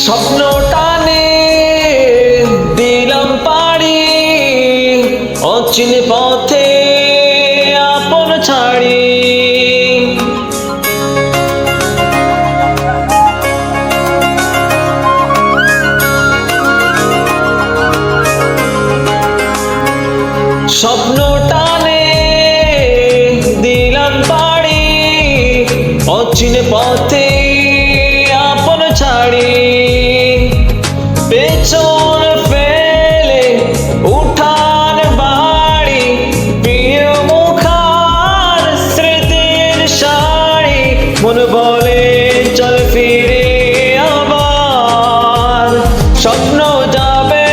স্বপ্ন টানে দিলাম পাড়ি অচিন পথে আপন ছাড়ি। স্বপ্ন টানে দিলাম পাড়ি অচিন পথে আপন ছাড়ি। পেছন ফেলে উঠান বাড়ি প্রিয় মুখার স্মৃতির শাড়ি। মন বলে চল ফিরে আবার, স্বপ্ন যাবে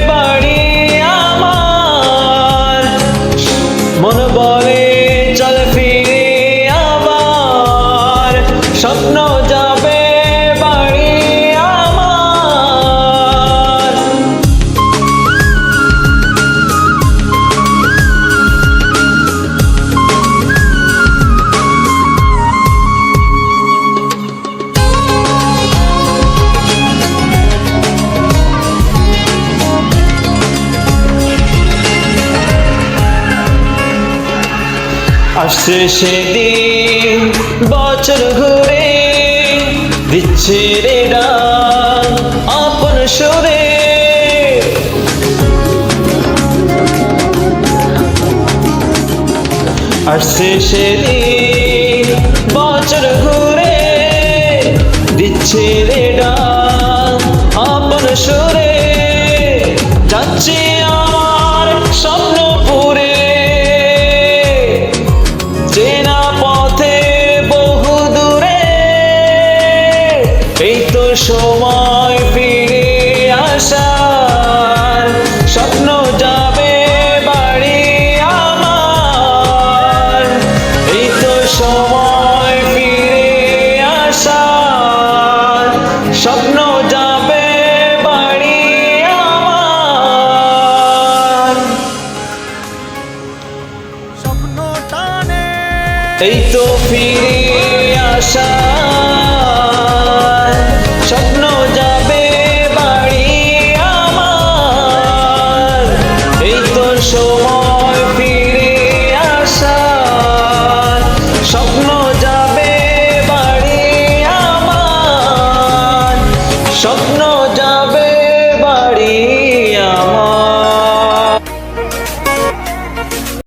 বাড়ি আমার। মন বলে চল ফিরে আবার, স্বপ্ন যাবে বাড়ি আমার। আসছে সেদিন বছর ঘুরে দিচ্ছে রে ডাক আপন সুরে। আসছে সেদিন বছর ঘুরে দিচ্ছে রে ডাক আপন সুরে। যাচ্ছে আমার স্বপ্ন পুরে চেনা পথে বহু দূরে। এই তো সময় ফিরে আসার, স্বপ্ন যাবে বাড়ি আমার। এই তো সময় ফিরে আসার, স্বপ্ন যাবে বাড়ি আমার। স্বপ্ন টানে এই তো ফিরে আসা